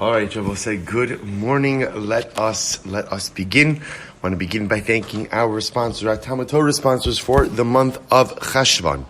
All right, Rabbi, say good morning. Let us begin. I want to begin by thanking our sponsors, our Talmud Torah sponsors for the month of Cheshvan.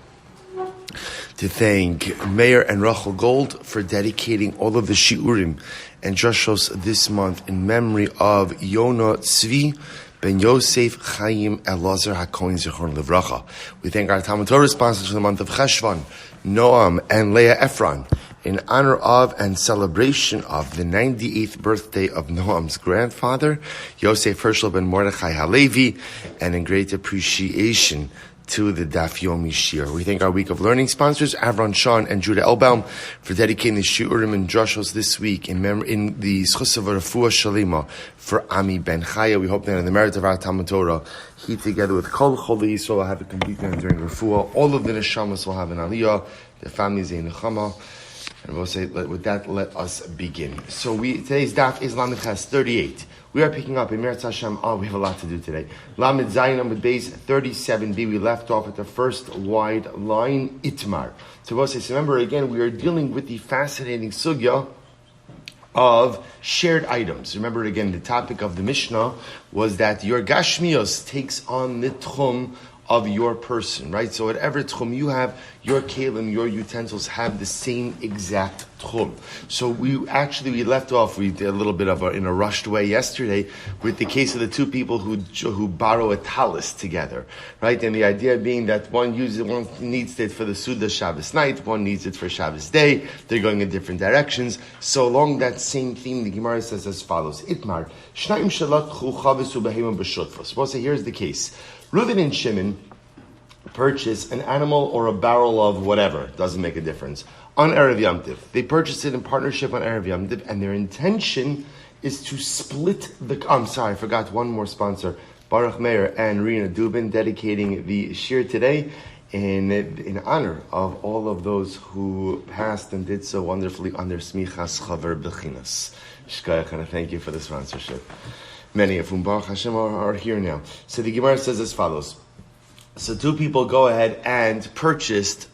To thank Meir and Rachel Gold for dedicating all of the shiurim and drushos this month in memory of Yonah, Tzvi, Ben Yosef, Chaim, Elazar, HaKohen, Zichron Livracha. We thank our Talmud Torah sponsors for the month of Cheshvan, Noam and Leah Efron, in honor of and celebration of the 98th birthday of Noam's grandfather, Yosef Hershel ben Mordechai Halevi, and in great appreciation to the Daf Yomi Shir. We thank our week of learning sponsors, Avron, Shaan, and Judah Elbaum, for dedicating the shiurim and drushos this week in the schus of Refua Shleima for Ami ben Chaya. We hope that in the merit of our Talmud Torah, he together with Kol Choli Yisrael will have a complete night during Refua. All of the neshamas will have an aliyah, the families in Nechama. And we'll say, with that, let us begin. So today's daf is Lamed Ches 38. We are picking up in Meir Hashem. We have a lot to do today. Lamed Zayin with base 37b. We left off at the first wide line, Itmar. So we'll say, remember again, we are dealing with the fascinating sugya of shared items. Remember again, the topic of the Mishnah was that your Gashmios takes on the tchum of your person, right? So whatever tchum you have, your kelim, your utensils have the same exact tchum. So we left off, we did a little bit of in a rushed way yesterday with the case of the two people who borrow a talis together, right? And the idea being that one needs it for the Suda Shabbos night, one needs it for Shabbos day, they're going in different directions. So along that same theme, the Gemara says as follows, Itmar, Shnaim Shalatchu Chavisu Behemim B'Shutfos. Well, so here's the case. Reuven and Shimon purchase an animal or a barrel of whatever, doesn't make a difference, on Erev Yom Tiv. They purchased it in partnership on Erev Yom Tiv, and their intention is to split I forgot one more sponsor, Baruch Meir and Rina Dubin, dedicating the shir today in honor of all of those who passed and did so wonderfully on their Smichas Chaver B'chinas. Shkayach, and I thank you for the sponsorship. Many of whom, Baruch Hashem, are here now. So the Gemara says as follows. So two people go ahead and purchased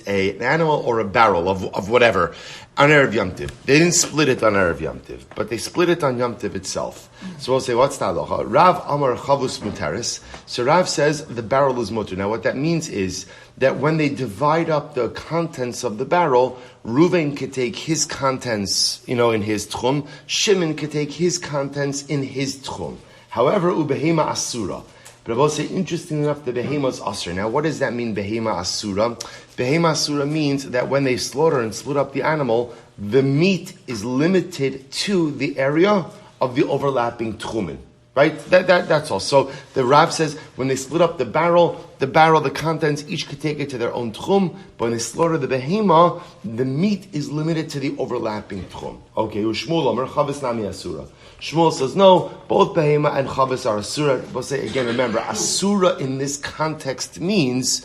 an animal or a barrel of whatever on Erev Yom Tiv. They didn't split it on Erev Yom Tiv, but they split it on Yom Tiv itself. So we'll say, what's the halacha? Rav Amar Chavus Muteris. So Rav says the barrel is mutter. Now what that means is that when they divide up the contents of the barrel, Reuven could take his contents, in his tchum. Shimon could take his contents in his tchum. However, ubehema asura. But I will say, interesting enough, the behema is asur. Now, what does that mean, behema asura? Behema asura means that when they slaughter and split up the animal, the meat is limited to the area of the overlapping tchumen. Right? That's all. So the Rav says when they split up the barrel, the contents, each could take it to their own tchum, but when they slaughter the behema, the meat is limited to the overlapping tchum. Okay, Shmuel Omer, Chavis Nami Asura. Shmuel says, no, both behema and chavis are asura. We'll say again, remember, asura in this context means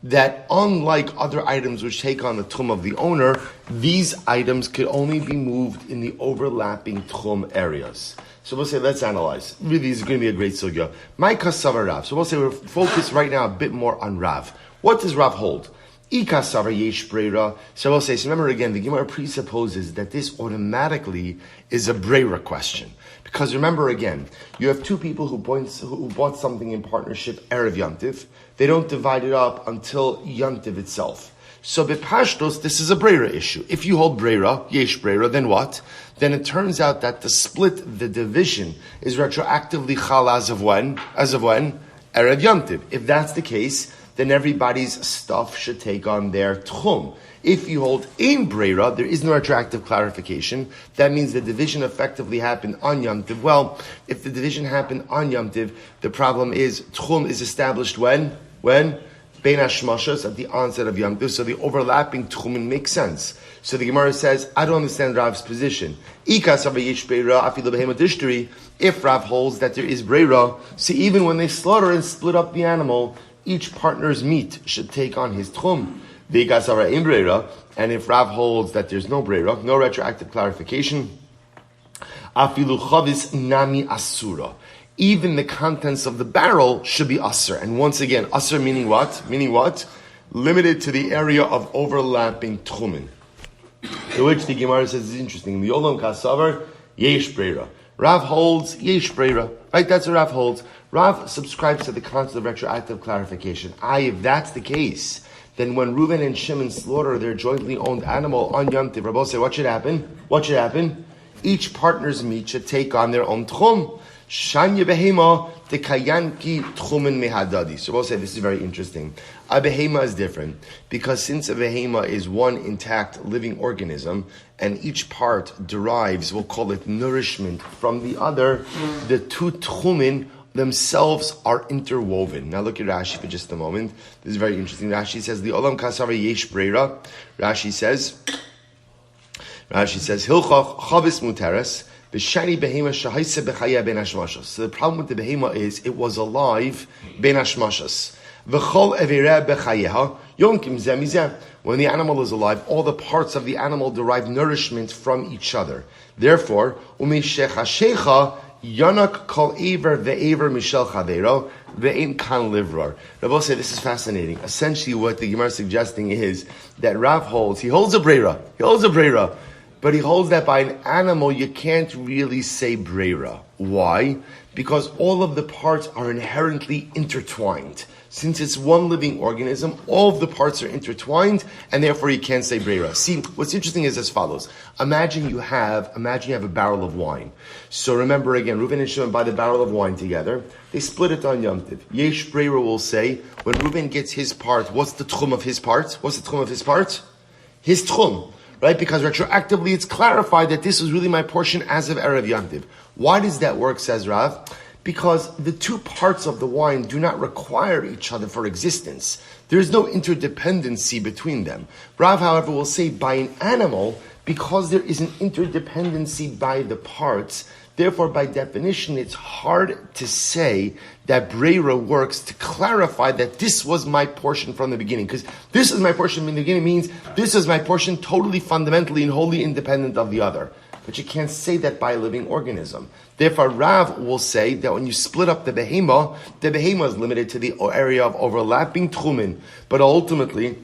that unlike other items which take on the tchum of the owner, these items could only be moved in the overlapping tchum areas. So we'll say, let's analyze. Really, this is going to be a great sugya. My kasavar Rav. So we'll say we're focused right now a bit more on Rav. What does Rav hold? Ikasavar yesh breira. So we'll say, so remember again, the Gemara presupposes that this automatically is a breira question. Because remember again, you have two people who bought something in partnership, Erev Yom Tiv. They don't divide it up until Yom Tiv itself. So b'pashtos, this is a breira issue. If you hold breira, yesh breira, then what? Then it turns out that the split, the division, is retroactively chal as of when? Erev Yom Tiv. If that's the case, then everybody's stuff should take on their tchum. If you hold in breira, there is no retroactive clarification. That means the division effectively happened on Yom Tiv. Well, if the division happened on Yom Tiv, the problem is tchum is established when? Bein hashmashas, at the onset of Yom Tiv. So the overlapping tchumen makes sense. So the Gemara says, I don't understand Rav's position. If Rav holds that there is breira, so even when they slaughter and split up the animal, each partner's meat should take on his tchum. And if Rav holds that there's no breira, no retroactive clarification, afilu chavis nami asura. Even the contents of the barrel should be asur. And once again, asur meaning what? Limited to the area of overlapping tchumen. To which the Gemara says is interesting. The Olam Kasavar, Yesh Breira. Rav holds Yesh Breira. Right, that's what Rav holds. Rav subscribes to the concept of retroactive clarification. If that's the case, then when Reuven and Shimon slaughter their jointly owned animal on Yom Tov, Rabbi say, what should happen? What should happen? Each partner's meat should take on their own tchum. Shanya behema tekayanki tchumen mehadadi. So we'll say this is very interesting. A behema is different because since a behema is one intact living organism and each part derives, we'll call it nourishment from the other, the two tchumen themselves are interwoven. Now look at Rashi for just a moment. This is very interesting. Rashi says the olam kasava yesh breira. Rashi says hilchach chavis muteres. So the problem with the behema is it was alive ben hashmashas. When the animal is alive, all the parts of the animal derive nourishment from each other. Therefore, Yanak kol aver ve'aver mishel chavero ve'in kan livrar. Rabbi say this is fascinating. Essentially, what the Gemara is suggesting is that Rav holds a breira. But he holds that by an animal, you can't really say breira. Why? Because all of the parts are inherently intertwined. Since it's one living organism, all of the parts are intertwined, and therefore you can't say breira. See, what's interesting is as follows. Imagine you have a barrel of wine. So remember again, Reuven and Shimon buy the barrel of wine together. They split it on Yom Tov. Yesh breira will say, when Reuven gets his part, what's the tchum of his part? His tchum. Right? Because retroactively it's clarified that this was really my portion as of Erev Yom Tov. Why does that work, says Rav? Because the two parts of the wine do not require each other for existence. There is no interdependency between them. Rav, however, will say by an animal, because there is an interdependency by the parts, therefore by definition it's hard to say that breira works to clarify that this was my portion from the beginning. Because this is my portion from the beginning means this is my portion totally, fundamentally, and wholly independent of the other. But you can't say that by a living organism. Therefore, Rav will say that when you split up the behema is limited to the area of overlapping tchumen. But ultimately,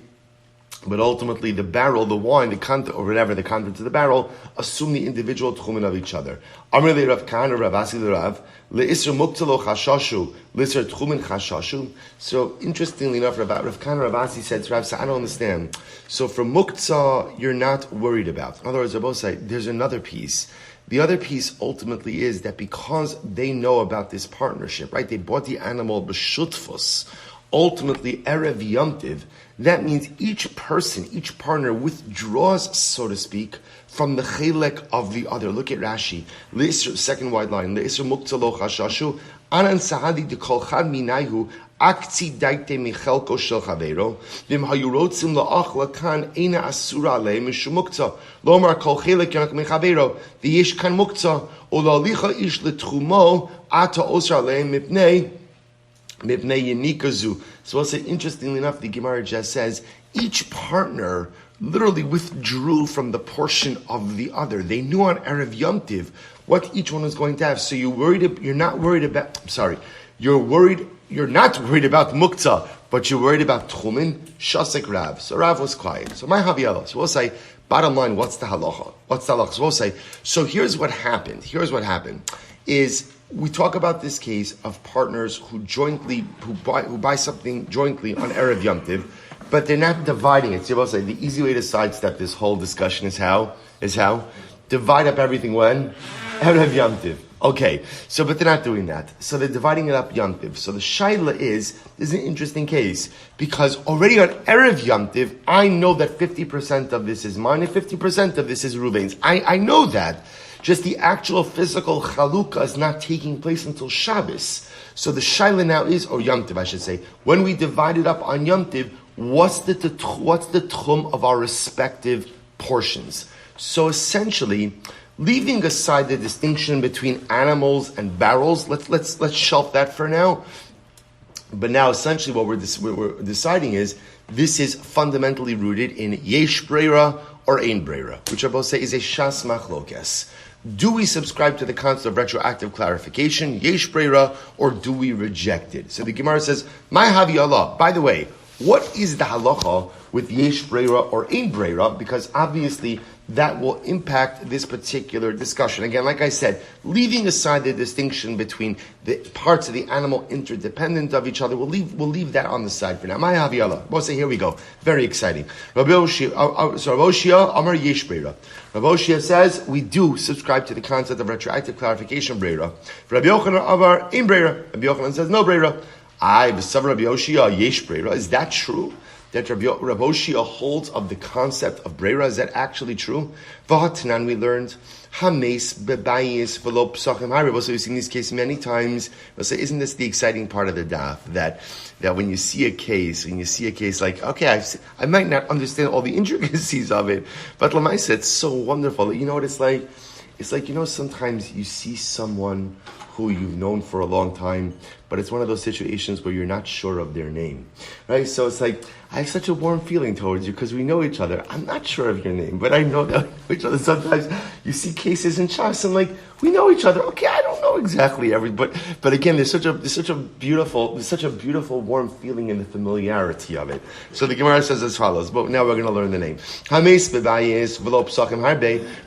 the barrel, the wine, the content, or whatever, the contents of the barrel, assume the individual tchumen of each other. Amr le Rav Kahana, Rav Asi le Rav, le'isr muktalo chashashu, le'isr tchumen chashashu. So, interestingly enough, Rav Kahana, Rav Asi said to Rav, I don't understand. So, for muktzah, you're not worried about. In other words, Rabbi say, there's another piece. The other piece ultimately is that because they know about this partnership, right? They bought the animal b'shutfus. Ultimately, Erev Yom Tov, that means each person, each partner withdraws, so to speak, from the chelek of the other. Look at Rashi. Second wide line. Le'isr muktzah lo chashashu, anan sahadi dekol chad minayhu, akzi daite michelko shel chavero, vim hayu rotzim la'ach lakan eina asura alei mishum muktzah, lomar kol chelek yanak mechavero, v'yesh kan muktzah, o la'alicha ish letchumo, ata osra alei mipnei, so I'll say, interestingly enough, the Gemara just says, each partner literally withdrew from the portion of the other. They knew on Erev Yom Tov what each one was going to have. So you're not worried about muktzah, but you're worried about tchumen, shasek Rav. So Rav was quiet. So my Haviyallah. So we'll say, bottom line, what's the halacha? So we'll say, so here's what happened. Is we talk about this case of partners who buy something jointly on Erev Yom Tov, but they're not dividing it. So we'll say the easy way to sidestep this whole discussion is how? Divide up everything when? Erev Yom Tov. Okay, so but they're not doing that. So they're dividing it up Yom Tov. So the shaila is an interesting case because already on Erev Yom Tov, I know that 50% of this is mine and 50% of this is Reuven's. I know that. Just the actual physical chalukah is not taking place until Shabbos. So the shaila now is, or Yom Tov I should say, when we divide it up on Yom Tov, what's the tchum of our respective portions? So essentially, leaving aside the distinction between animals and barrels, let's shelf that for now. But now essentially what we're deciding is, this is fundamentally rooted in yesh breira or ein breira, which I both say is a shas machlokes. Do we subscribe to the concept of retroactive clarification, yesh breira, or do we reject it? So the Gemara says, my havi Allah. By the way, what is the halacha with yesh breira or ein breira? Because obviously that will impact this particular discussion. Again, like I said, leaving aside the distinction between the parts of the animal interdependent of each other, we'll leave that on the side for now. My haviyala. We'll say, here we go. Very exciting. Rabbi Oshia Amar yesh breira. Rabbi Oshia says we do subscribe to the concept of retroactive clarification breira. Rabbi Yochanan Amar ein breira. Rabbi Yochanan says no breira. Rabbi Oshia yesh breira. Is that true? That Rabbi Oshia holds of the concept of breira? Is that actually true? V'hatanan, we learned hames bebayis v'lo psachim harib. So we've seen this case many times. So isn't this the exciting part of the daf? That when you see a case, like, okay, I might not understand all the intricacies of it, but Lamaisa, it's so wonderful. You know what it's like? It's like, sometimes you see someone who you've known for a long time, but it's one of those situations where you're not sure of their name, right? So it's like, I have such a warm feeling towards you because we know each other. I'm not sure of your name, but I know that we know each other. Sometimes you see cases in Shas and like, we know each other. Okay, I don't know exactly but again, there's such a beautiful warm feeling in the familiarity of it. So the Gemara says as follows, but now we're going to learn the name.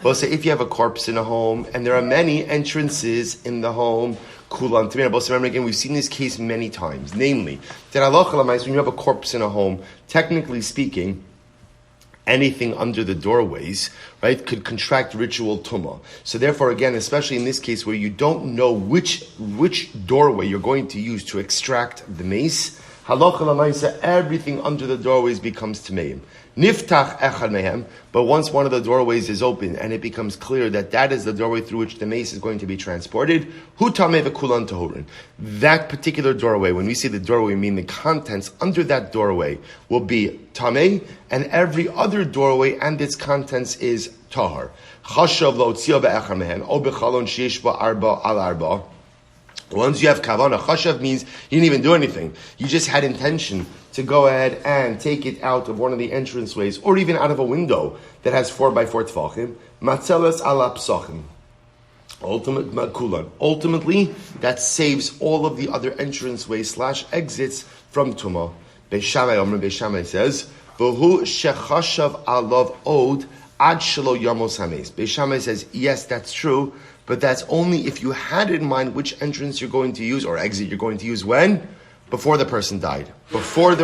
We'll say if you have a corpse in a home and there are many entrances in the home, remember again, we've seen this case many times. Namely, that when you have a corpse in a home, technically speaking, anything under the doorways, right, could contract ritual tumah. So therefore, again, especially in this case where you don't know which doorway you're going to use to extract the mace, halacha l'maisa, everything under the doorways becomes tameim. Niftach echad mehem, but once one of the doorways is open and it becomes clear that is the doorway through which the mace is going to be transported, hu tameh v'kulan tahurin. That particular doorway, when we say the doorway, we mean the contents under that doorway will be tameh, and every other doorway and its contents is tahar. Chashav lo tzia be'echad mehen, o bechalon sheish ba'arba al arba. Once you have kavana, chashav means you didn't even do anything. You just had intention to go ahead and take it out of one of the entranceways, or even out of a window that has 4x4 tefachim. Matzelas ala psachim. Ultimately, that saves all of the other entranceways / exits from tumah. Beishamai says, "V'hu shechashav alav od ad shelo yamos hames." Beishamai says, yes, that's true, but that's only if you had in mind which entrance you're going to use or exit you're going to use when? Before the person died. Beisila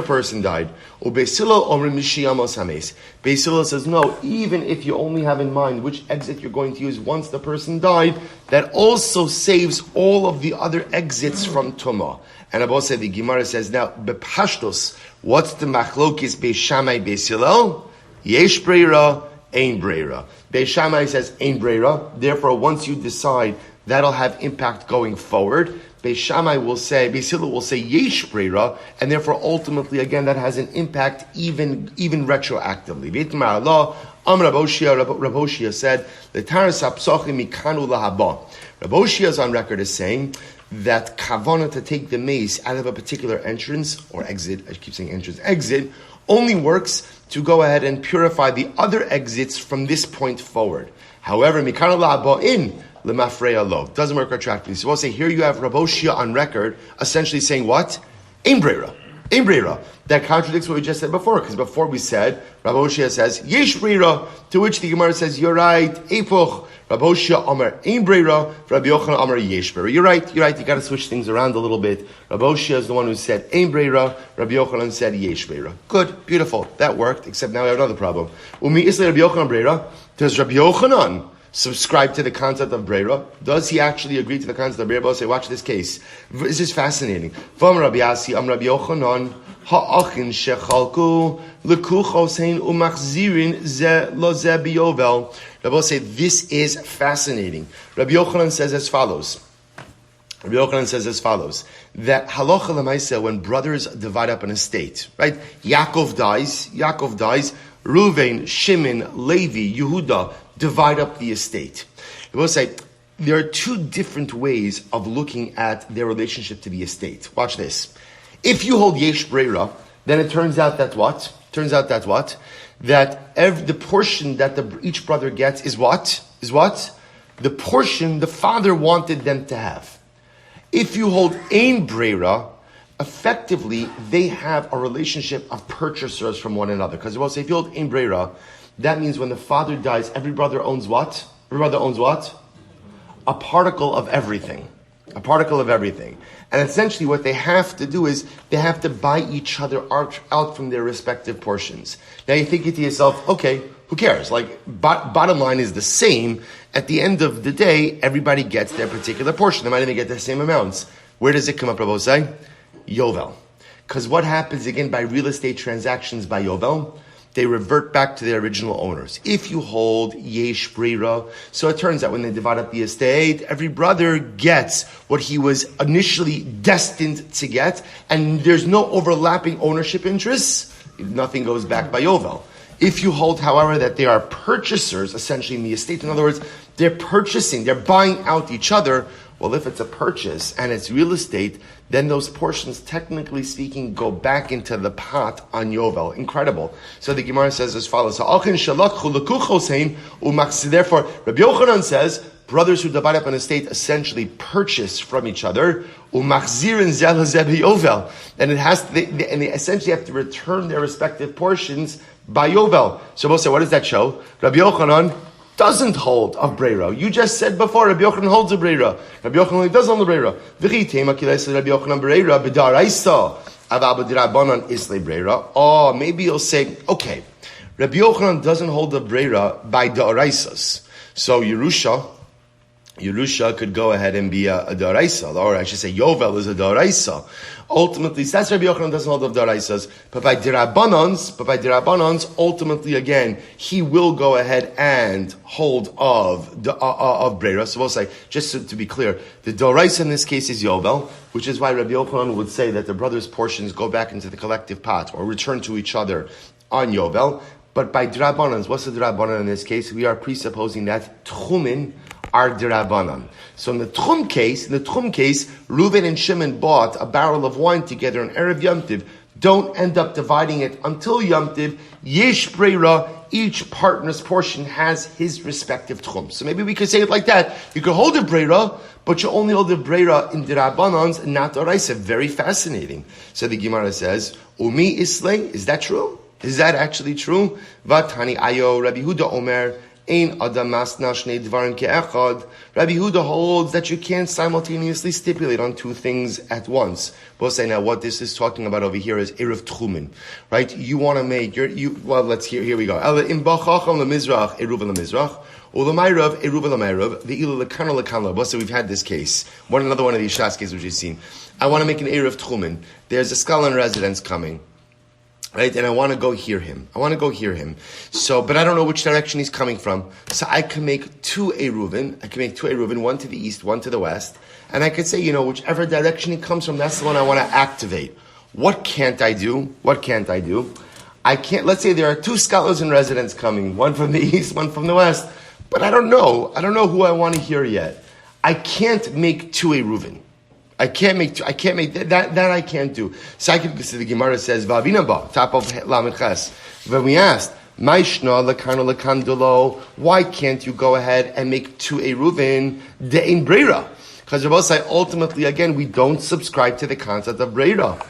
says, no, even if you only have in mind which exit you're going to use once the person died, that also saves all of the other exits from Tumah. And Abba said, the Gemara says, now, bepashtos, what's the machlokis Beishamai Beisilel? Yesh breira, ein breira. Beishamai says, ein breira. Therefore, once you decide, that'll have impact going forward. Beishamai will say, Beisila will say yesh breira, and therefore ultimately again that has an impact even retroactively. V'itmar Allah, Rabbi Oshia said, the taras hapsochim mikanu lahaba. Rabbi Oshia is on record as saying that kavana to take the mace out of a particular entrance or exit, I keep saying entrance, exit, only works to go ahead and purify the other exits from this point forward. However, mikanu lahaba in Lemafreya lo. Doesn't work retroactively. So we'll say here you have Rabbi Oshia on record essentially saying what? Ein breira. Ein breira. That contradicts what we just said before, because before we said, Rabbi Oshia says, yesh breira, to which the Gemara says, you're right, epoch. Rabbi Oshia Amar ein breira, Rabbi Yochanan Amar yesh breira. You're right, you got to switch things around a little bit. Rabbi Oshia is the one who said ein breira, Rabbi Yochanan said yesh breira. Good, beautiful, that worked, except now we have another problem. Umi isle Rabbi Yochanan breira, does Rabbi Yochanan subscribe to the concept of breira? Does he actually agree to the concept of breira? Say, watch this case. This is fascinating. From Rabbi Yasi, Rabbi Yochanan, ha'achin shechalku lekuchosein umachzirin ze lo ze biyovel. Rabbi say, this is fascinating. Rabbi Yochanan says as follows. That halacha l'maisa, when brothers divide up an estate, right? Yaakov dies, Reuven, Shimon, Levi, Yehuda divide up the estate. I will say, there are two different ways of looking at their relationship to the estate. Watch this. If you hold yesh breira, then it turns out that what? That the portion that each brother gets is what? The portion the father wanted them to have. If you hold ein breira, effectively, they have a relationship of purchasers from one another. Because we'll say, if you hold in Breira, that means when the father dies, every brother owns what? Every brother owns what? A particle of everything. A particle of everything. And essentially what they have to do is they have to buy each other out from their respective portions. Now you're thinking to yourself, okay, who cares? Like, bottom line is the same. At the end of the day, everybody gets their particular portion. They might even get the same amounts. Where does it come up, Rabbi? Yovel. Because what happens again by real estate transactions by Yovel? They revert back to their original owners. If you hold yesh breira, so it turns out when they divide up the estate, every brother gets what he was initially destined to get, and there's no overlapping ownership interests. Nothing goes back by Yovel. If you hold, however, that they are purchasers, essentially in the estate, in other words, they're purchasing, they're buying out each other. Well, if it's a purchase and it's real estate, then those portions, technically speaking, go back into the pot on Yovel. Incredible. So the Gemara says as follows. Therefore, Rabbi Yochanan says, brothers who divide up an estate essentially purchase from each other, and it has to, and they essentially have to return their respective portions by Yovel. So we'll say, what does that show? Rabbi Yochanan doesn't hold of Breira. You just said before, Rabbi Yochanan holds a Breira. Rabbi Yochanan does hold a Breira. Oh, maybe you'll say, okay, Rabbi Yochanan doesn't hold a Breira by Da'araisas. So Yerusha could go ahead and be a Da'araisa, or I should say Yovel is a Da'araisa. Ultimately, that's Rabbi Yochanan doesn't hold of Da'araisas, but by Dirabanans, ultimately again, he will go ahead and hold of Breira. So we'll say, just to be clear, the Da'araisa in this case is Yovel, which is why Rabbi Yochanan would say that the brothers' portions go back into the collective pot, or return to each other on Yovel. But by Dirabanans, what's the Dirabanan in this case? We are presupposing that Tchumin are Dirabanan. So in the Tchum case, Reuven and Shimon bought a barrel of wine together on Erev Yom Tiv. Don't end up dividing it until Yom Tiv. Yesh Breira, each partner's portion has his respective Tchum. So maybe we could say it like that. You could hold a Breira, but you only hold a Breira in Dirabanans and not Oraisa. Very fascinating. So the Gemara says, Umi Islay, is that true? Is that actually true? Vatani Ayo, Rabbi Huda Omer, Ein Adam Masna Shnei Dvarim Ke'echad. Rabbi Huda holds that you can't simultaneously stipulate on two things at once. We'll say now what this is talking about over here is Erev Tchumin, right? You want to make well, let's here we go. Im Bachacham LeMizrach, Eruv LeMizrach. Ulamayrav, Eruv LeMayrav, the Ilu Lekana Lekana. So we've had this case. Another one of these Shas cases which you've seen. I want to make an Erev Tchumin. There's a skull in residence coming. Right, and I want to go hear him. So, but I don't know which direction he's coming from. So I can make two Eruvin, one to the east, one to the west. And I could say, whichever direction he comes from, that's the one I want to activate. What can't I do? I can't, let's say there are two scholars in residence coming, one from the east, one from the west. But I don't know who I want to hear yet. I can't make two Eruvin. I can't make that I can't do. So the Gemara says, Vavinaba, top of Lamed Ches. When we asked, Maishna lekano lekandolo, why can't you go ahead and make two Eruvin de'in breira? Because Rabbi say ultimately again we don't subscribe to the concept of breira.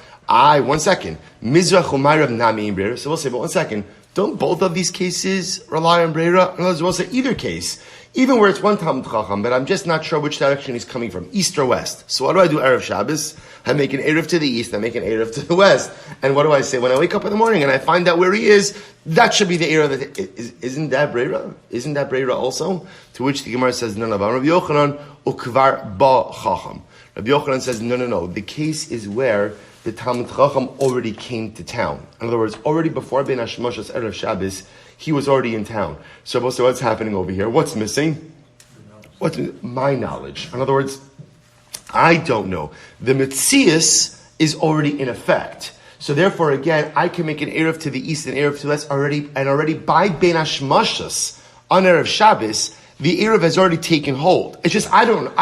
One second. Mizrach umayrav nami in breira. So we'll say, but 1 second. Don't both of these cases rely on breira? In other words, we'll say either case. Even where it's one Talmud Chacham, but I'm just not sure which direction he's coming from, east or west. So what do I do Erev Shabbos? I make an Erev to the east, I make an Erev to the west. And what do I say? When I wake up in the morning and I find out where he is, that should be the Erev. Isn't that Breira? Isn't that Breira also? To which the Gemara says, no. Rabbi Yochanan, ukvar ba Chacham. Rabbi Yochanan says, no. The case is where the Talmud Chacham already came to town. In other words, already before Ben Hashmoshes Erev Shabbos, he was already in town. So what's happening over here? What's missing? What's my knowledge? In other words, I don't know. The Metzias is already in effect. So therefore, again, I can make an Erev to the east and Erev to the west already by Ben Hashmoshes on Erev Shabbos, the Erev has already taken hold. It's just, I don't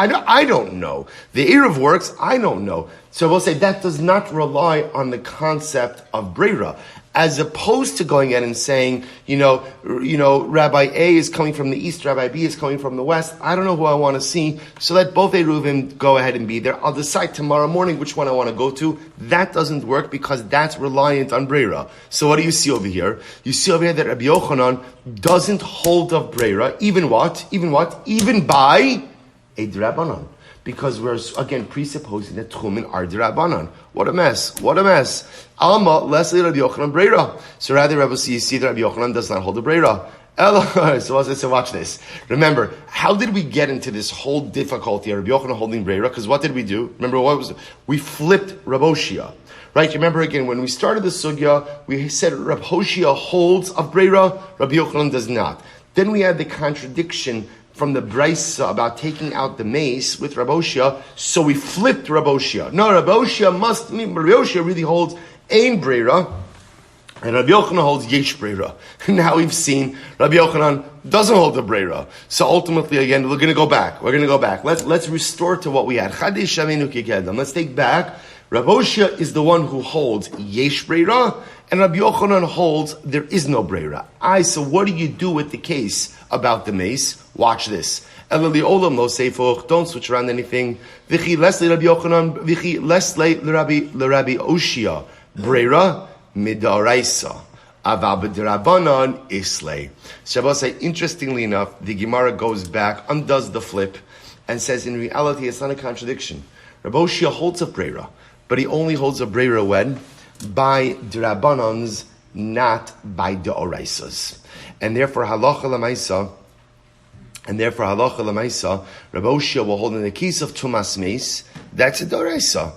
know. The Erev works, I don't know. So we'll say that does not rely on the concept of Breira. as opposed to going in and saying, Rabbi A is coming from the east, Rabbi B is coming from the west. I don't know who I want to see, so let both Eruvim go ahead and be there. I'll decide tomorrow morning which one I want to go to. That doesn't work because that's reliant on Breira. So what do you see over here? You see over here that Rabbi Yochanan doesn't hold of Breira, even by a Drabanan. Because we're, again, presupposing that Tchumen are Drabanan. What a mess. Alma, Leslie Rabbi Yochanan Breira. So rather, Rabbi, you see that Rabbi Yochanan does not hold the Breira. So watch this. Remember, how did we get into this whole difficulty of Rabbi Yochanan holding Breira? Because what did we do? Remember, we flipped Rabbi Hoshea. Right? Remember again, when we started the sugya, we said Rabbi Hoshea holds of Breira, Rabbi Yochanan does not. Then we had the contradiction from the Beitzah about taking out the mace with Rabbi Hoshea, so we flipped Rabbi Hoshea. No, Rabbi Hoshea really holds ein breira, and Rabbi Yochanan holds yesh breira. Now we've seen Rabbi Yochanan doesn't hold the breira. So ultimately, again, we're going to go back. Let's restore to what we had. Let's take back. Rabbi Hoshea is the one who holds yesh breira, and Rabbi Yochanan holds there is no breira. So what do you do with the case about the mace? Watch this. Don't switch around anything. V'chi lesle Rabbi Yochanan, v'chi lesle l'Rabbi Hoshea breira midaraisa. Aval b'drabanan islay. Shabbos say, interestingly enough, the Gemara goes back, undoes the flip, and says in reality it's not a contradiction. Rabbi Hoshea holds a breira, but he only holds a breira when? By drabanans, not by deoraisas. And therefore halacha l'maisa, Rabbi Hoshea will hold in the case of tumas meis. That's a doraisa.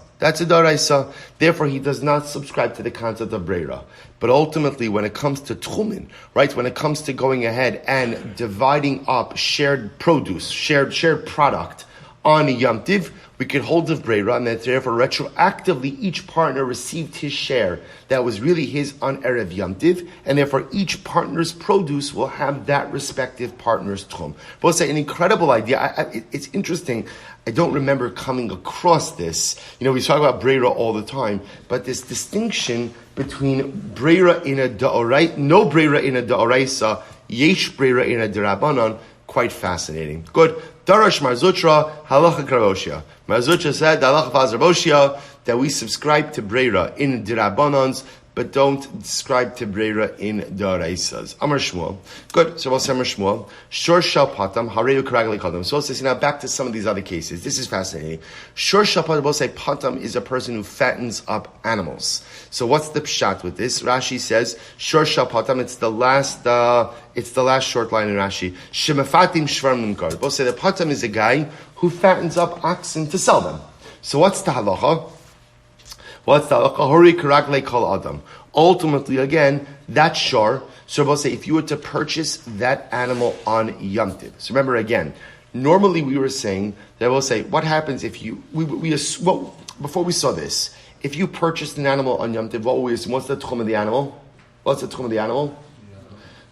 Therefore, he does not subscribe to the concept of breira. But ultimately, when it comes to tchumen, right, when it comes to going ahead and dividing up shared produce, shared product on Yom Tiv, we could hold of breira, and that therefore retroactively each partner received his share that was really his on Erev Yom Tiv, and therefore each partner's produce will have that respective partner's tchum. But say an incredible idea. It's interesting. I don't remember coming across this. We talk about breira all the time, but this distinction between breira in a da'orai, no breira in a da'oraisa, yesh breira in a derabanan, quite fascinating. Good. Darash Marzutra, halacha Rabbi Marzutra said, halacha Rabbi Hoshea, that we subscribe to breira in derabanans, but don't subscribe to breira in daraisas. Amar Shmuel. Good. So we'll say Amar Shmuel. Shor shal patam, hareyu karagli kadam. So we'll say, now back to some of these other cases. This is fascinating. Shor shal patam, we'll say patam is a person who fattens up animals. So what's the pshat with this? Rashi says, Shor shal patam, it's the last short line in Rashi. Shemafatim shvarim nimkar. We'll say the patam is a guy who fattens up oxen to sell them. So what's the halacha? Ultimately, again, that's shor. So we'll say if you were to purchase that animal on Yom Tiv. So remember again, normally we were saying that we'll say what happens if you before we saw this, if you purchased an animal on Yom Tiv, what's the tchum of the animal? What's the tchum of the animal?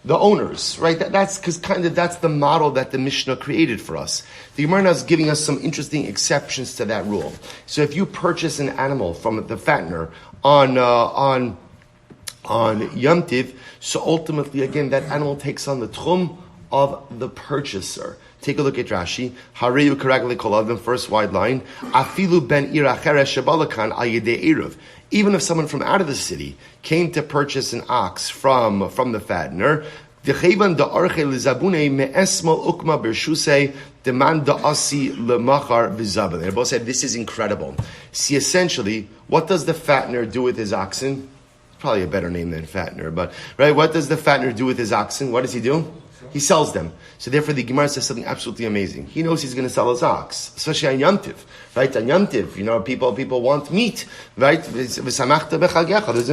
The owners, right? That's because that's the model that the Mishnah created for us. The Gemara is giving us some interesting exceptions to that rule. So if you purchase an animal from the fattener on Yom Tiv, so ultimately again that animal takes on the tchum of the purchaser. Take a look at Rashi. Hareyu karagli koladim, first wide line. Afilu ben ira cheresh shebalakan al yedei eruv. Even if someone from out of the city came to purchase an ox from the fattener, Dechevan da'arche lizabune me'esmal ukma bershusei demand da'asi lemachar v'zabun. They both said this is incredible. See, essentially, what does the fattener do with his oxen? Probably a better name than fattener, but right. What does the fattener do with his oxen? What does he do? He sells them. So therefore the Gemara says something absolutely amazing. He knows he's going to sell his ox, especially on Yom Tiv. Right? On Yom Tiv, people want meat. Right? There's a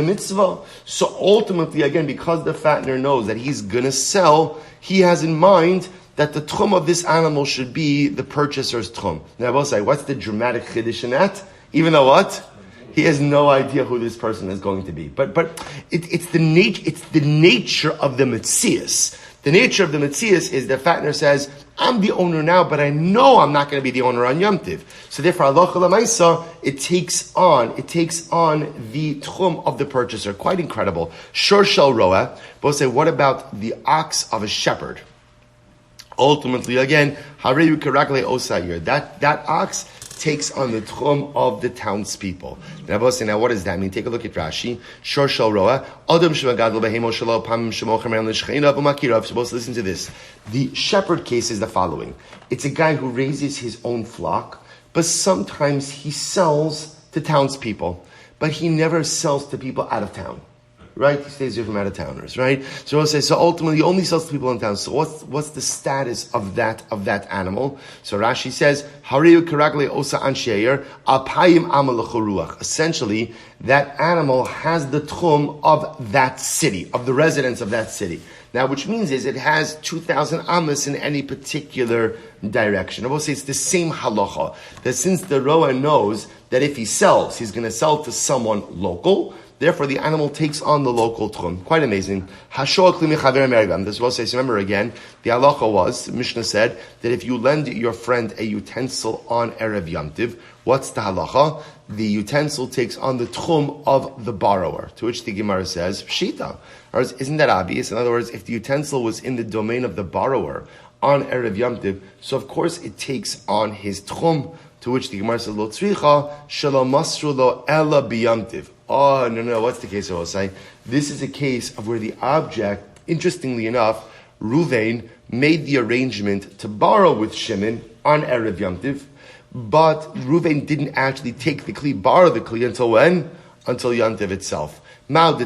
mitzvah. So ultimately, again, because the fattener knows that he's going to sell, he has in mind that the tchum of this animal should be the purchaser's tchum. Now I will say, what's the dramatic chiddush in that? Even though what? He has no idea who this person is going to be. But it's the nature of the metzias The nature of the Metzias is that fattener says, I'm the owner now, but I know I'm not going to be the owner on Yom Tiv. So therefore, halacha l'maisa, it takes on the tchum of the purchaser. Quite incredible. Shor shel roa. Both say, what about the ox of a shepherd? Ultimately, again, hareyu karakle osayir. That ox takes on the tchum of the townspeople. Now, what does that mean? Take a look at Rashi. Shor shel roa. Adam shemagadol behemo shelo pam shemocher me'an l'shcheina v'makirav. Supposed to listen to this. The shepherd case is the following. It's a guy who raises his own flock, but sometimes he sells to townspeople, but he never sells to people out of town. Right? He stays here from out-of-towners, right? So we'll say, so ultimately he only sells to people in town. So what's the status of that animal? So Rashi says, Hariyu karagle osa ansheir, apayim amal. Essentially, that animal has the tchum of that city, of the residents of that city. Now, which means is it has 2,000 amas in any particular direction. I will say it's the same halacha, that since the roa knows that if he sells, he's going to sell to someone local, therefore, the animal takes on the local tchum. Quite amazing. This will say, remember again, the halacha was, Mishnah said, that if you lend your friend a utensil on Erev Yom Tiv, what's the halacha? The utensil takes on the tchum of the borrower. To which the Gemara says, Pshita. Or isn't that obvious? In other words, if the utensil was in the domain of the borrower on Erev Yom Tiv, so of course it takes on his tchum. To which the Gemara says, Lo tzricha, shelo masru lo ela b'yom tiv. Oh, no, what's the case I will say? This is a case of where the object, interestingly enough, Ruvain made the arrangement to borrow with Shimon on Erev Yom Tiv, but Ruvain didn't actually take the Kli, borrow the Kli until when? Until Yom Tiv itself. You might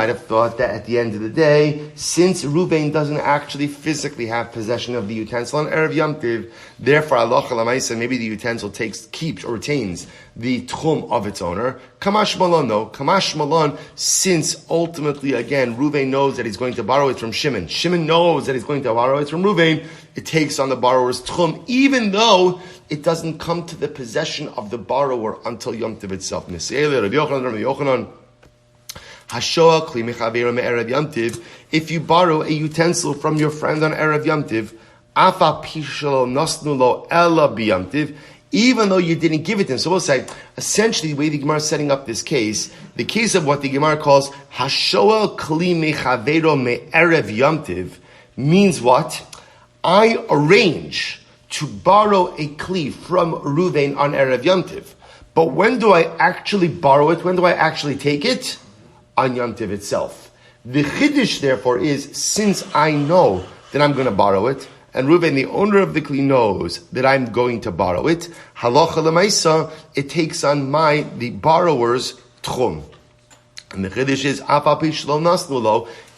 have thought that at the end of the day, since Ruvain doesn't actually physically have possession of the utensil on Erev Yom Tiv, therefore halacha l'maisa, maybe the utensil keeps or retains the tchum of its owner. Kamash malon, no. Kamash malon, since ultimately, again, Ruvain knows that he's going to borrow it from Shimon. Shimon knows that he's going to borrow it from Ruvain. It takes on the borrower's tchum, even though it doesn't come to the possession of the borrower until Yom Tov itself. If you borrow a utensil from your friend on Erev Yom Tiv, even though you didn't give it to him. So we'll say, essentially the way the Gemara is setting up this case, the case of what the Gemara calls Hashoel Kli Mechavero Me'erev Yom Tiv, means what? I arrange to borrow a Kli from Ruvain on Erev Yom Tiv. But when do I actually borrow it? When do I actually take it? On Yom Tiv itself. The Chiddush, therefore, is, since I know that I'm going to borrow it, and Ruvain, the owner of the Kli, knows that I'm going to borrow it, halacha l'maisa, it takes on the borrower's tchum. And the Chiddush is,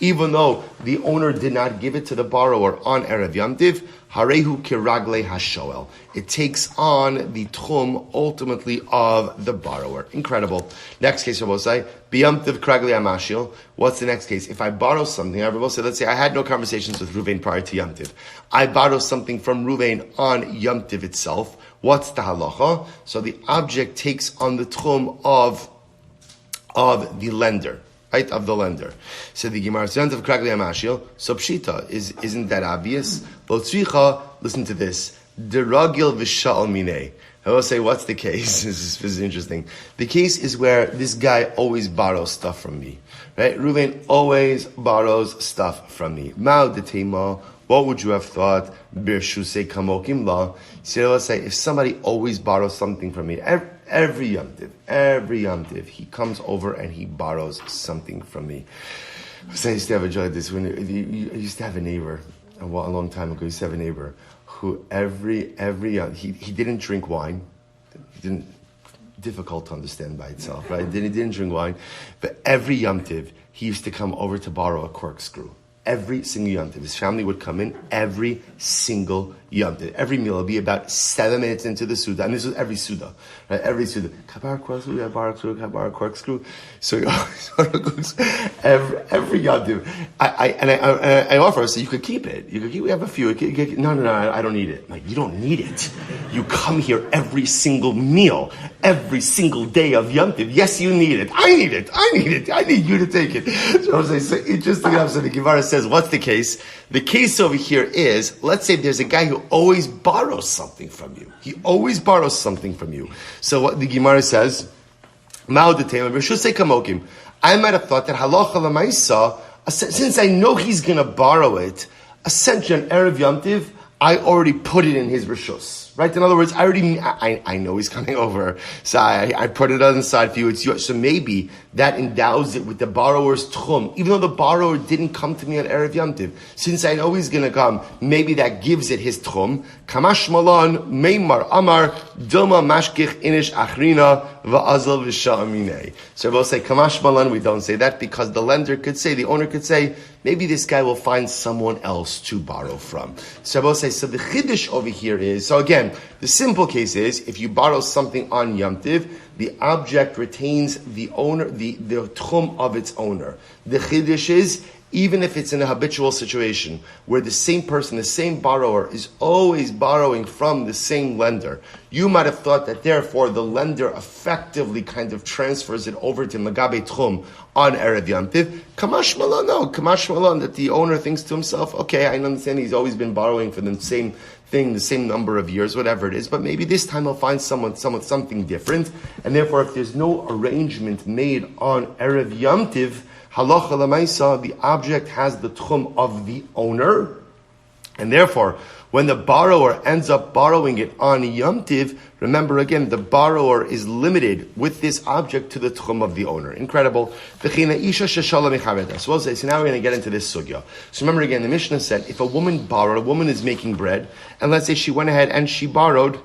even though the owner did not give it to the borrower on Erev Yom Tiv, harehu kiragle hashoel. It takes on the tchum, ultimately, of the borrower. Incredible. Next case, Rabbi say, b'yom tiv kiragle amashil. What's the next case? If I borrow something, Rabbi say, let's say I had no conversations with Ruvain prior to Yom Tiv. I borrow something from Ruvain on Yom Tiv itself. What's the halacha? So the object takes on the tchum of the lender. Right, of the lender. So the Gemara says of Kragli Amashil, so Pshita, isn't that obvious? Listen to this. Deragil v'sha'al minei. I will say, what's the case? This is interesting. The case is where this guy always borrows stuff from me. Right? Ruvain always borrows stuff from me. Ma'u detema, what would you have thought? Birshusei kamokim la. So I will say, if somebody always borrows something from me, every Yom Tiv, he comes over and he borrows something from me. So I used to have a joy this when I used to have a neighbor a long time ago. I used to have a neighbor who every he didn't drink wine. Difficult to understand by itself, right? He didn't drink wine, but every Yom Tiv he used to come over to borrow a corkscrew. every single Yom Tov. His family would come in every single Yom Tov. Every meal would be about 7 minutes into the Suda. And this was every Suda. Right? Every Suda. Kabar corkscrew. So he always cooks every Yom Tov. I offer, so you could keep it. We have a few. No, I don't need it. I'm like, you don't need it. You come here every single meal, every single day of Yom Tov. Yes, you need it. I need it. I need you to take it. So I was like, so interesting enough, so the Gemara says, what's the case? The case over here is, let's say there's a guy who always borrows something from you. He always borrows something from you. So what the Gemara says, I might have thought that halacha l'maisa, since I know he's going to borrow it, essentially on Erev Yom Tiv, I already put it in his rishus. Right? In other words, I know he's coming over, so I put it on the side for you. It's yours. So maybe that endows it with the borrower's tchum, even though the borrower didn't come to me on Erev Yom Tiv. Since I know he's going to come, maybe that gives it his tchum. Kamash malan meimar amar dilma mashkich inish achrina va'azal v'sha'amine. So we'll say kamash malan. We don't say that because the lender could say, the owner could say, maybe this guy will find someone else to borrow from. So we'll say, so the chiddush over here is, so again, the simple case is, if you borrow something on Yom Tiv, the object retains the owner, the tchum of its owner. The chiddush is, even if it's in a habitual situation, where the same person, the same borrower, is always borrowing from the same lender, you might have thought that therefore the lender effectively kind of transfers it over to Magabe Tchum on Erev Yom Tiv. Kamash Malon, no. Kamash Malon, that the owner thinks to himself, okay, I understand he's always been borrowing for the same thing, the same number of years, whatever it is, but maybe this time I'll find something different, and therefore if there's no arrangement made on Erev Yom Tiv, halacha l'maisa, the object has the tchum of the owner, and therefore, when the borrower ends up borrowing it on Yom Tiv, remember again, the borrower is limited with this object to the tchum of the owner. Incredible. So now we're going to get into this sugya. So remember again, the Mishnah said, if a woman is making bread, and let's say she went ahead and she borrowed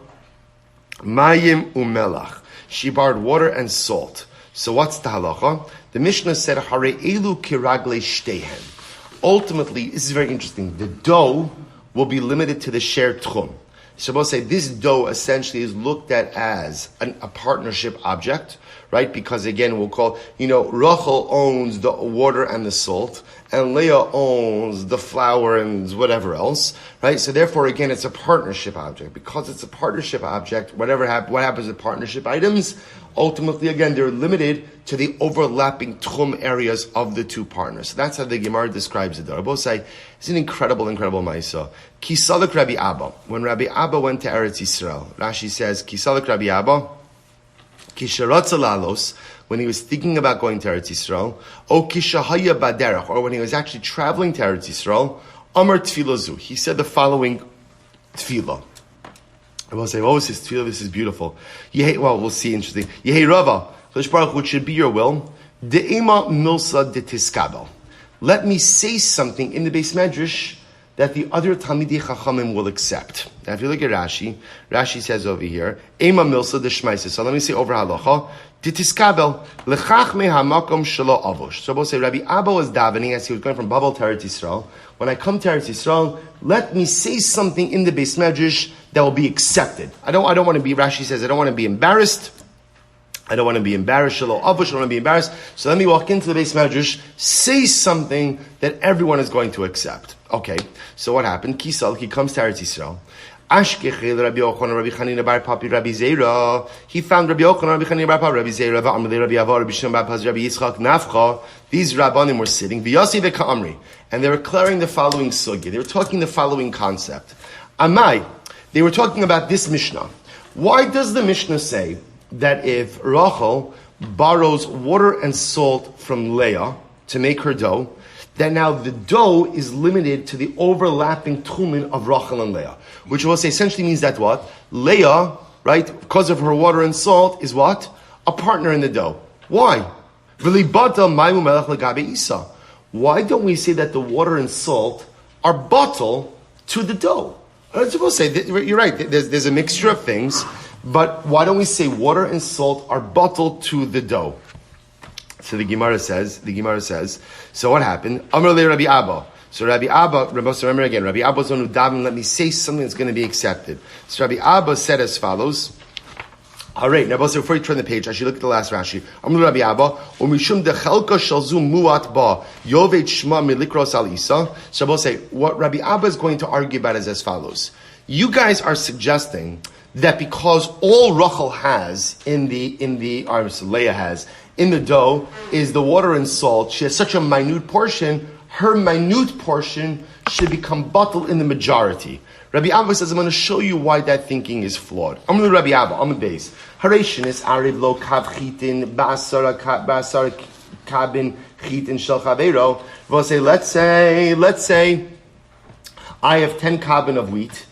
mayim umelach. She borrowed water and salt. So what's the halacha? The Mishnah said, Hare elu kiragle shtehen. Ultimately, this is very interesting. The dough will be limited to the shared tchum. So we'll say this dough essentially is looked at as a partnership object, right? Because again, we'll call, Rachel owns the water and the salt, and Leah owns the flour and whatever else, right? So therefore, again, it's a partnership object. Because it's a partnership object, what happens with partnership items? Ultimately, again, they're limited to the overlapping tchum areas of the two partners. So that's how the Gemara describes it. They both say it's an incredible ma'isa. Kisalek Rabbi Abba. When Rabbi Abba went to Eretz Yisrael, Rashi says, Kisalek Rabbi Abba, Kisharatza lalos, when he was thinking about going to Eretz Yisrael, O Kishahaya baderach, or when he was actually traveling to Eretz Yisrael, Amar Tfilazu. He said the following tefillah. I will say, what was his tefillah? This is beautiful. We'll see, interesting. Yehei Rava, which should be your will, De'ema milsa detiskabel. Let me say something in the Beis Medrash that the other Talmidei Chachamim will accept. Now, if you look at Rashi says over here, Ema milsa deshmaisa. So let me say over halacha, detiskabel lechach me hamakom shelo avosh. So we'll say, Rabbi Abba was davening as he was going from Babel to Eretz Yisrael. When I come to Eretz Yisrael, let me say something in the Beis Medrash that will be accepted. I don't want to be, Rashi says, I don't want to be embarrassed. I don't want to be embarrassed. Shelo avush, I don't want to be embarrassed. So let me walk into the Beis Medrash, say something that everyone is going to accept. Okay, so what happened? Kisal, he comes to Eretz Yisrael. Ashkechel Rabbi Yochanan, Rabbi Chanina bar Papi, Rabbi Zera. He found Rabbi Yochanan, Rabbi Chanina bar Papi, Rabbi Zera, Va'amli Rabbi Avar, Rabbi Shimon bar Paz, Rabbi Yitzchok, Nafcha. These Rabbanim were sitting, V'yasi v'ka'amri, and they were declaring the following sugya. They were talking the following concept. Amai, they were talking about this Mishnah. Why does the Mishnah say that if Rachel borrows water and salt from Leah to make her dough, that now the dough is limited to the overlapping tchumin of Rachel and Leah? Which will say essentially means that what? Leah, right, because of her water and salt, is what? A partner in the dough. Why? Why don't we say that the water and salt are bottle to the dough? I was supposed to say, you're right, there's a mixture of things, but why don't we say water and salt are bottled to the dough? So the Gemara says, so what happened? Amar le Rabbi Abba. So Rabbi Abba, remember again, Rabbi Abba was the one who davened, let me say something that's going to be accepted. So Rabbi Abba said as follows. All right, now before you turn the page, I should look at the last Rashi. Amru Rabbi Abba, umishum dechelka shalzu muat ba yovet shma milikros al isa. So I will say, what Rabbi Abba is going to argue about is as follows. You guys are suggesting that because all Rachel has Leah has in the dough is the water and salt, she has such a minute portion, her minute portion should become bottled in the majority. Rabbi Abba says, I'm going to show you why that thinking is flawed. I'm going to Rabbi Abba, I'm a base. Hareshin is Ariv lo kav chitin, basar kabin chitin shel chavero. We'll say, let's say, I have 10 kabin of wheat.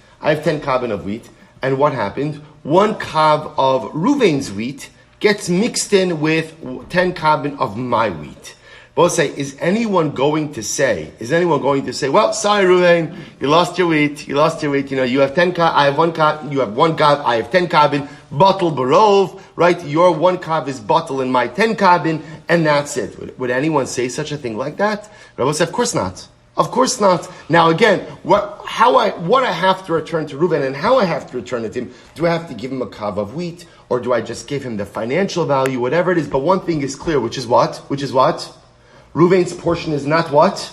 And what happened? 1 kav of Ruvain's wheat gets mixed in with 10 kabin of my wheat. We'll say, is anyone going to say, well, sorry, Ruvain, you lost your wheat, you have 10 kav, I have 1 kav, you have 1 kav, I have 10 kabin, bottle barov, right? Your 1 kav is bottle in my 10 kabin, and that's it. Would anyone say such a thing like that? Rabbi said, of course not. Of course not. Now again, what I have to return to Reuben and how I have to return it to him, do I have to give him a kav of wheat, or do I just give him the financial value, whatever it is? But one thing is clear, which is what? Reuven's portion is not what?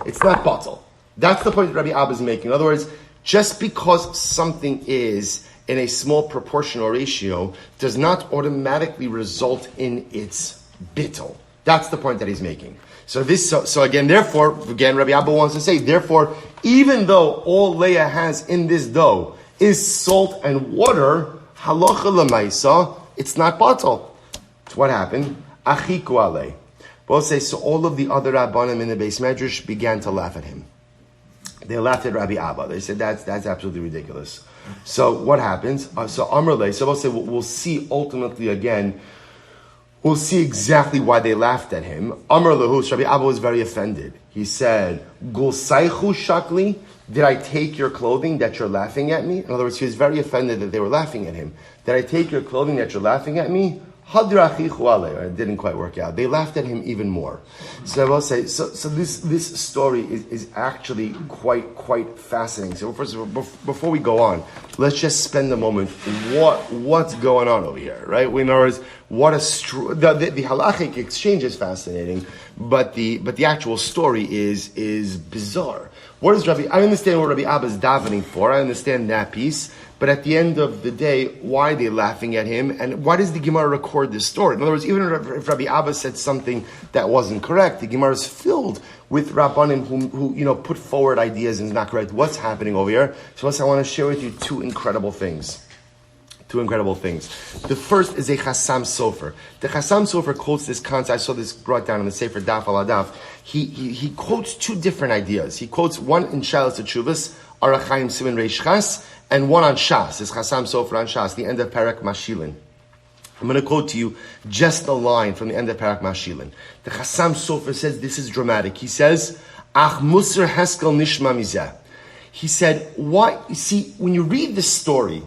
It's not bottle. That's the point that Rabbi Abba is making. In other words, just because something is in a small proportional ratio does not automatically result in its bittul. That's the point that he's making. So again, Rabbi Abba wants to say, therefore, even though all Leah has in this dough is salt and water, halacha l'maisa, it's not bottle. So what happened? Achiku alei. Both say, so all of the other Rabbanim in the Beis Medrash began to laugh at him. They laughed at Rabbi Abba. They said, that's absolutely ridiculous. So what happens? So Amrle, so we'll say, we'll see ultimately again, we'll see exactly why they laughed at him. Amrle, Rabbi Abba was very offended. He said, Gulsaichu shakli, did I take your clothing that you're laughing at me? In other words, he was very offended that they were laughing at him. Did I take your clothing that you're laughing at me? It didn't quite work out. They laughed at him even more. So I will say, this story is actually quite fascinating. So first of all, before we go on, let's just spend a moment. What's going on over here, right? We know the halachic exchange is fascinating, but the actual story is bizarre. What is I understand what Rabbi Abba is davening for. I understand that piece. But at the end of the day, why are they laughing at him? And why does the Gemara record this story? In other words, even if Rabbi Abba said something that wasn't correct, the Gemara is filled with Rabbanim who put forward ideas and is not correct. What's happening over here? So I want to share with you two incredible things. The first is a Chassam Sofer. The Chassam Sofer quotes this concept. I saw this brought down in the Sefer Daf al Adaf. He quotes 2 different ideas. He quotes one in Shalos Teshuvos, Chaim Siman Reish Chas, and one on Shas. It's Chassam Sofer on Shas, the end of Parak Mashilin. I'm going to quote to you just a line from the end of Parak Mashilin. The Chassam Sofer says this is dramatic. He says, Ach Musar Heskel Nishma Mizeh. He said, why? You see, when you read the story,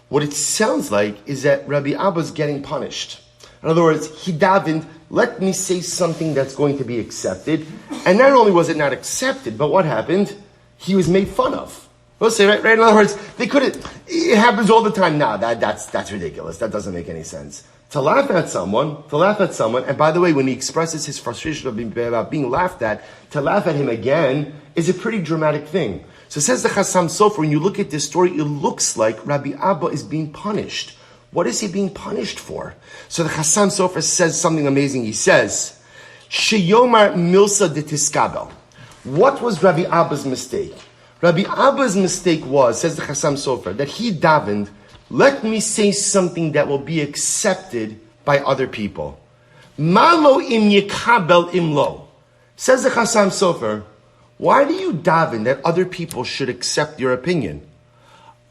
what it sounds like is that Rabbi Abba is getting punished. In other words, he davened, let me say something that's going to be accepted. And not only was it not accepted, but what happened? He was made fun of. We'll say, right? In other words, it happens all the time. No, that's ridiculous. That doesn't make any sense. To laugh at someone, and by the way, when he expresses his frustration about being laughed at, to laugh at him again is a pretty dramatic thing. So says the Chassam Sofer, when you look at this story, it looks like Rabbi Abba is being punished. What is he being punished for? So the Chassam Sofer says something amazing. He says, Sheyomar milsa de tiskabel. What was Rabbi Abba's mistake? Rabbi Abba's mistake was, says the Chassam Sofer, that he davened, let me say something that will be accepted by other people. Malo im yikabel imlo. Says the Chassam Sofer, why do you daven that other people should accept your opinion?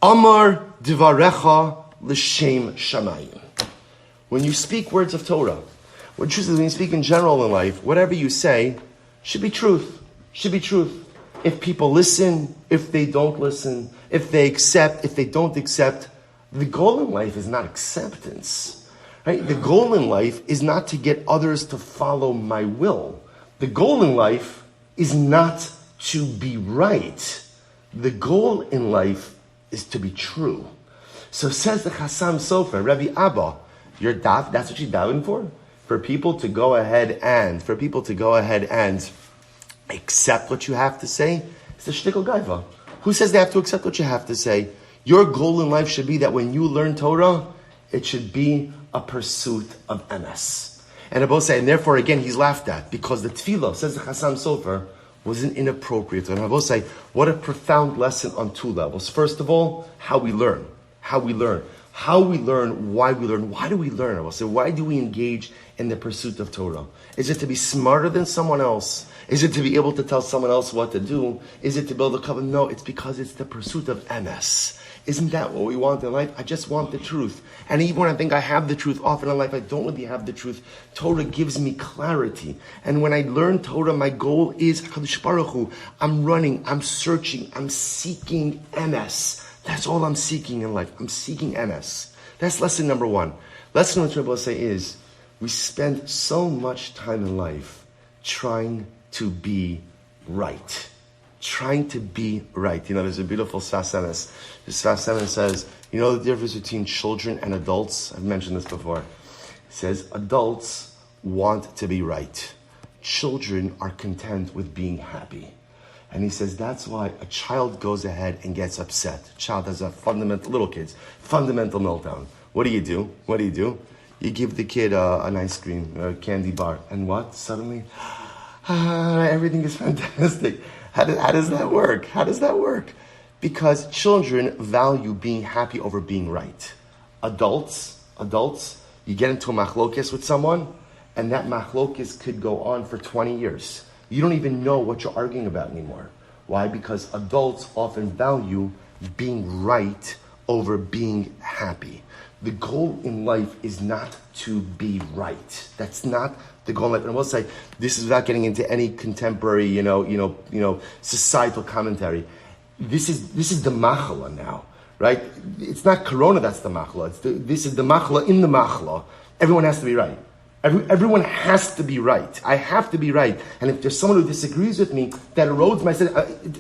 Amar divarecha l'shem shamayim. When you speak words of Torah, when you speak in general in life, whatever you say should be truth. If people listen, if they don't listen, if they accept, if they don't accept, the goal in life is not acceptance. Right? The goal in life is not to get others to follow my will. The goal in life is not to be right. The goal in life is to be true. So says the Chassam Sofer, Rabbi Abba, that's what you're davening for? For people to go ahead and accept what you have to say? It's the shtickle gaiva. Who says they have to accept what you have to say? Your goal in life should be that when you learn Torah, it should be a pursuit of emes. And Abba say, and therefore again he's laughed at, because the tefillah, says the Chassam Sofer, wasn't inappropriate. And Abba say, what a profound lesson on two levels. First of all, how we learn. Why we learn. Why do we learn? I will say, why do we engage in the pursuit of Torah? Is it to be smarter than someone else? Is it to be able to tell someone else what to do? Is it to build a covenant? No, it's because it's the pursuit of emes. Isn't that what we want in life? I just want the truth. And even when I think I have the truth, often in life I don't really have the truth. Torah gives me clarity. And when I learn Torah, my goal is, HaKadosh Baruch Hu, I'm running, I'm searching, I'm seeking emes. That's all I'm seeking in life. I'm seeking emes. That's lesson number one. Lesson number two, I will say, is we spend so much time in life trying to be right. Trying to be right. You know, there's a beautiful Sfasenes. This Sfasenes says, you know the difference between children and adults? I've mentioned this before. It says, adults want to be right. Children are content with being happy. And he says that's why a child goes ahead and gets upset. A child has a fundamental meltdown. What do? You give the kid an ice cream, a candy bar, and what? Suddenly, everything is fantastic. How does that work? Because children value being happy over being right. Adults, you get into a machlokes with someone, and that machlokes could go on for 20 years. You don't even know what you're arguing about anymore. Why? Because adults often value being right over being happy. The goal in life is not to be right. That's not the goal in life. And I will say, this is without getting into any contemporary, societal commentary. This is the machla now, right? It's not Corona that's the machla. This is the machla in the machla. Everyone has to be right. Everyone has to be right. I have to be right. And if there's someone who disagrees with me, that erodes my sense.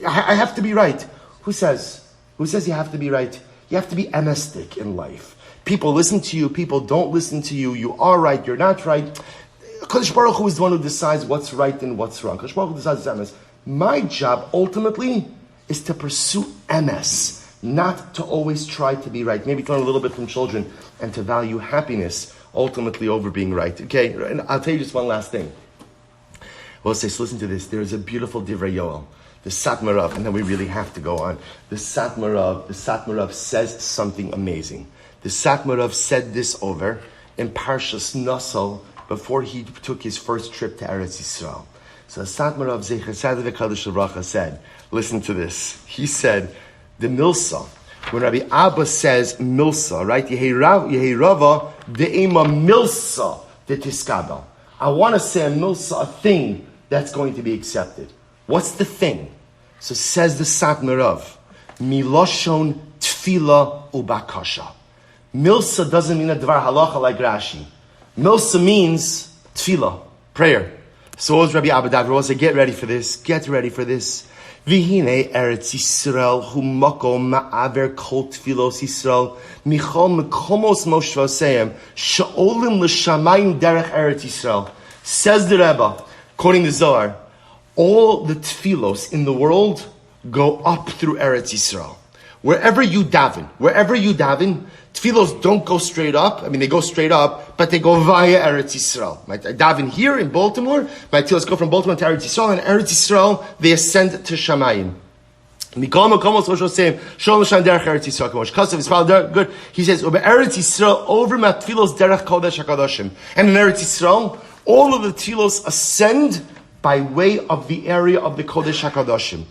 I have to be right. Who says you have to be right? You have to be emestic in life. People listen to you. People don't listen to you. You are right. You're not right. HaKodesh Baruch Hu is the one who decides what's right and what's wrong. HaKodesh Baruch Hu decides emes. My job, ultimately, is to pursue emes, not to always try to be right. Maybe to learn a little bit from children and to value happiness ultimately over being right. Okay, and I'll tell you just one last thing. Well, so listen to this. There is a beautiful Divrei Yoel, the Satmar Rav, and then we really have to go on. The Satmar Rav says something amazing. The Satmar Rav said this over in Parshas Nosal before he took his first trip to Eretz Yisrael. So the Satmar Rav Zecher Tzaddik V'Kadosh Livracha said, listen to this. He said, the Milsa, when Rabbi Abba says Milsa, right? Yehei Rava de'ema Milsa de'tiskabel. I want to say a Milsa, a thing that's going to be accepted. What's the thing? So says the Satmar Rav, Miloshon Tfila Ubakasha. Milsa doesn't mean a Dvar Halacha like Rashi. Milsa means Tfila, prayer. So what was Rabbi Abba Davra say, get ready for this. Vihine Eretz Yisrael hu makom ma'aver kol tfilos Yisrael michol mekomos moshvaseim sha'olim l'shamayim derech Eretz Yisrael. Says the Rebbe, quoting the Zohar, all the tfilos in the world go up through Eretz Yisrael. Wherever you daven, tfilos don't go straight up. I mean, they go straight up, but they go via Eretz Yisrael. I daven here in Baltimore. My tfilos go from Baltimore to Eretz Yisrael, and Eretz Yisrael, they ascend to Shamayim. Good. He says, over Eretz Yisrael, over my tfilos derech kodesh HaKadoshim. And in Eretz Yisrael, all of the tfilos ascend by way of the area of the Kodesh HaKadoshim.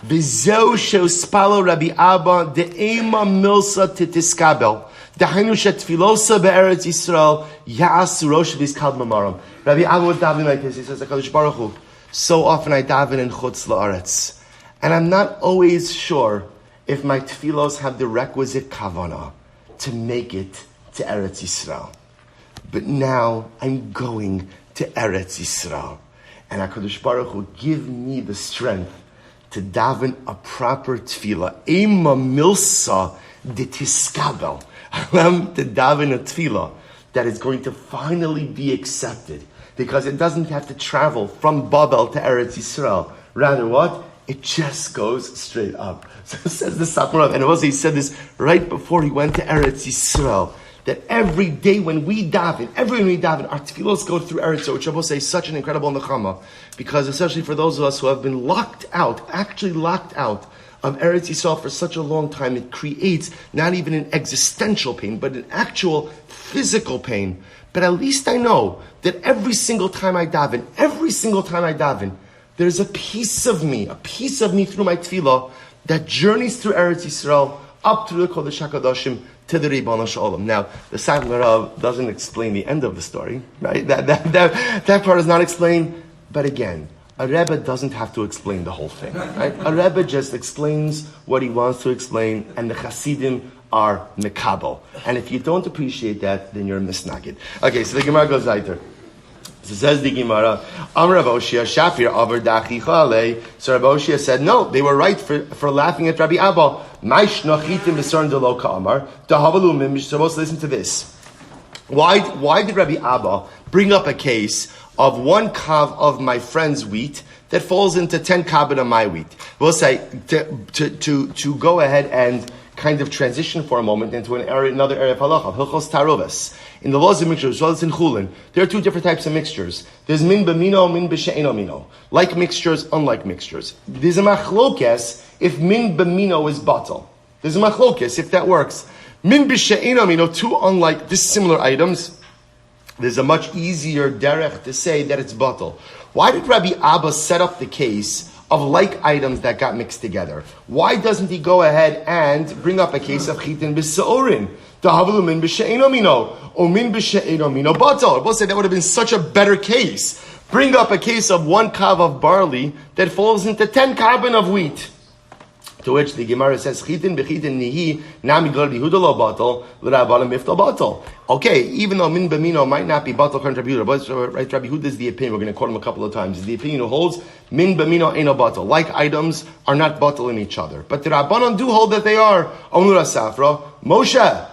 V'zeu she'uspalo Rabbi Abba de'ema milsa titiskabel de'hainu she'tfilosa be'eretz Yisrael ya'asu rosh v'izkal mamaram. Rabbi Abba was davening like this. He says, HaKadosh Baruch Hu, so often I daven in chutz la'aretz, and I'm not always sure if my tfilos have the requisite kavanah to make it to Eretz Yisrael. But now I'm going to Eretz Yisrael. And HaKadosh Baruch Hu give me the strength to daven a proper tefillah. Ema milsa de tiskabel. To daven a tefillah that is going to finally be accepted. Because it doesn't have to travel from Babel to Eretz Yisrael. Rather what? It just goes straight up. So it says the Satmar, and also he said this right before he went to Eretz Yisrael, that every day when we daven, our tefillos go through Eretz Yisrael, which I will say is such an incredible nechama, because especially for those of us who have been actually locked out of Eretz Yisrael for such a long time, it creates not even an existential pain, but an actual physical pain. But at least I know that every single time I daven, there's a piece of me through my tefillah that journeys through Eretz Yisrael up through the Kodesh HaKadoshim to the Ribbon Shalom. Now, the Satmar Rav doesn't explain the end of the story, right? That part is not explained. But again, a Rebbe doesn't have to explain the whole thing, right? A Rebbe just explains what he wants to explain, and the Hasidim are mekabel. And if you don't appreciate that, then you're misnagid. Okay, so the Gemara goes weiter. So says the Gemara, Amar Rav Oshia Shafir Avar Dachi Chale. So Rav Oshia said, no, they were right for laughing at Rabbi Abba. Maish Nachitim V'Sarn Delo Ka'amar. Dahavalumim. You're supposed to listen to this. Why did Rabbi Abba bring up a case of 1 kav of my friend's wheat that falls into 10 kabin of my wheat? We'll say to go ahead and kind of transition for a moment into another area of halacha, hilchos taroves. In the laws of mixtures, as well as in chulin, there are 2 different types of mixtures. There's min b'mino, min b'she'eno mino. Like mixtures, unlike mixtures. There's a machlokes if min b'mino is batal. There's a machlokes if that works. Min b'she'eno mino, 2 unlike dissimilar items. There's a much easier derech to say that it's batal. Why did Rabbi Abba set up the case of like items that got mixed together? Why doesn't he go ahead and bring up a case of chitin b'seorin? Tahavlu min b'she'eno mino, or min b'she'eno mino batal. We'll say that would have been such a better case. Bring up a case of 1 kav of barley that falls into 10 kabin of wheat. To which the Gemara says, chitin b'chitin nihi, nami glor bihuda lo batal, l'rabbanim miftal batal. Okay, even though min b'mino might not be batal according to Rabbi Huda, but right, Rabbi Huda is the opinion, we're going to quote him a couple of times, is the opinion who holds min b'mino eno batal. Like items are not batal in each other. But the Rabbanon do hold that they are. Omnura Safra, Moshe.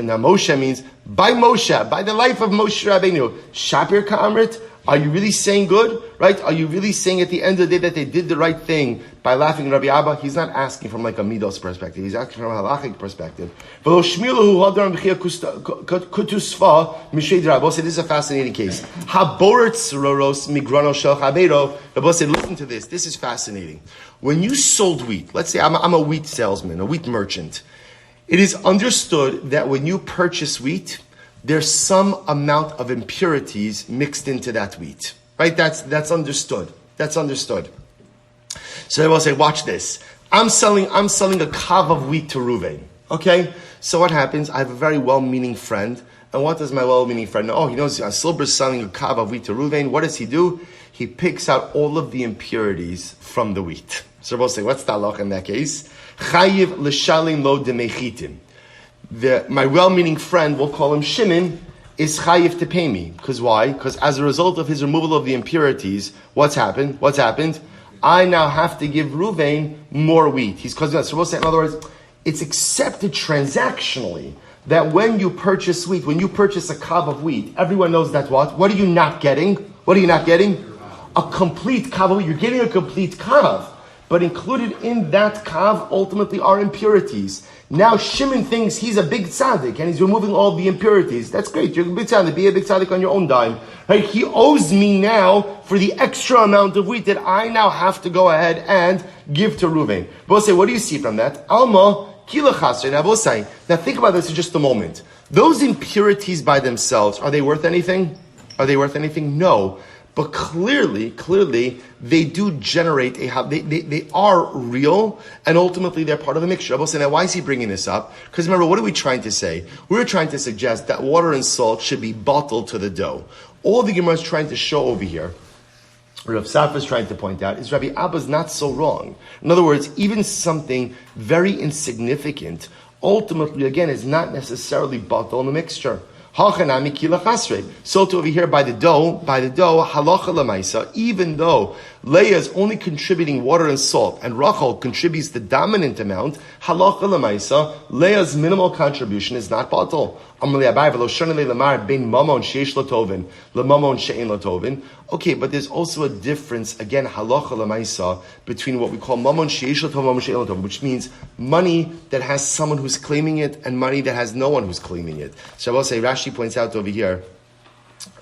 Now Moshe means, by Moshe, by the life of Moshe Rabbeinu, Shapir Ka'amrit, are you really saying good? Right? Are you really saying at the end of the day that they did the right thing by laughing at Rabbi Abba? He's not asking from like a midos perspective. He's asking from a halachic perspective. So this is a fascinating case. Listen to this. This is fascinating. When you sold wheat, let's say I'm a wheat salesman, a wheat merchant. It is understood that when you purchase wheat, there's some amount of impurities mixed into that wheat. Right? That's understood. That's understood. So they will say, watch this. I'm selling a kav of wheat to Ruvain. Okay? So what happens? I have a very well-meaning friend. And what does my well-meaning friend know? Oh, he knows Silber's selling a kav of wheat to Ruvain. What does he do? He picks out all of the impurities from the wheat. So we'll say, what's the halacha in that case? Chayiv l'shalim lo demechitim. My well-meaning friend, we'll call him Shimon, is chayiv to pay me. Because why? Because as a result of his removal of the impurities, what's happened? I now have to give Ruvain more wheat. He's causing that. So we'll say, in other words, it's accepted transactionally that when you purchase wheat, when you purchase a kav of wheat, everyone knows that what? What are you not getting? A complete kav of wheat. You're getting a complete kav. But included in that kav ultimately are impurities. Now Shimon thinks he's a big tzaddik and he's removing all the impurities. That's great. You're a big tzaddik. Be a big tzaddik on your own dime. Right? He owes me now for the extra amount of wheat that I now have to go ahead and give to Ruvain. We'll say, what do you see from that? Alma kila chasre. Now we'll say, now think about this for just a moment. Those impurities by themselves, are they worth anything? No. But clearly, they do generate they are real, and ultimately they're part of the mixture. I will say, now why is he bringing this up? Because remember, what are we trying to say? We're trying to suggest that water and salt should be bottled to the dough. All the Gemara is trying to show over here, Rav Safra is trying to point out, is Rabbi Abba's not so wrong. In other words, even something very insignificant, ultimately, again, is not necessarily bottled in the mixture. Hachanami kila chasre. So to over here by the dough, halacha lemaisa, even though Leah is only contributing water and salt, and Rachel contributes the dominant amount, halacha lemaisa, Leah's minimal contribution is not batal. Okay, but there's also a difference, again, halacha lemaisa, between what we call mamon sheish l'tovin, mamon she'ein l'tovin, which means money that has someone who's claiming it, and money that has no one who's claiming it. So I will say, Rashi points out over here.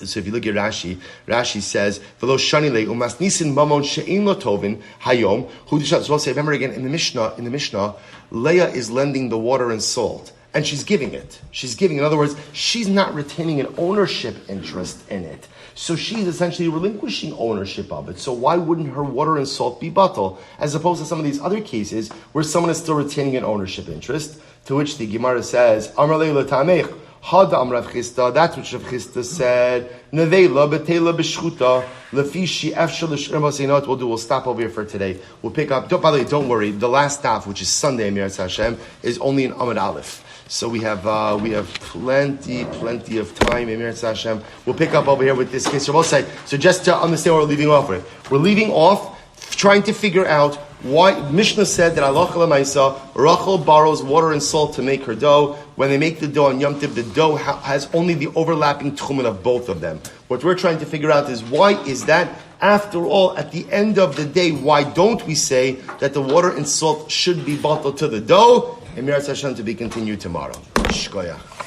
So if you look at Rashi, Rashi says, "V'lo shani le umas nisin mamon she'ein lo tovin hayom." So I'll say, remember again in the Mishnah, Leah is lending the water and salt, and she's giving it. She's giving. In other words, she's not retaining an ownership interest in it. So she's essentially relinquishing ownership of it. So why wouldn't her water and salt be batal, as opposed to some of these other cases where someone is still retaining an ownership interest? To which the Gemara says, "Amar leila tamech." That's which Rav Chisda said. Nevela betela b'shchuta lefishi efshel l'shirma. You know what we'll do? We'll stop over here for today. We'll pick up. By the way, don't worry. The last daf, which is Sunday, Meir Hashem, is only in Amud Aleph. So we have plenty of time. Meir Hashem. We'll pick up over here with this case. So just to understand what we're leaving off with, we're leaving off trying to figure out why Mishnah said that halacha l'maisa, Rachel borrows water and salt to make her dough. When they make the dough on Yom Tov, the dough has only the overlapping tchumen of both of them. What we're trying to figure out is why is that? After all, at the end of the day, why don't we say that the water and salt should be bottled to the dough? And Meir Hashem to be continued tomorrow. Shkoyach.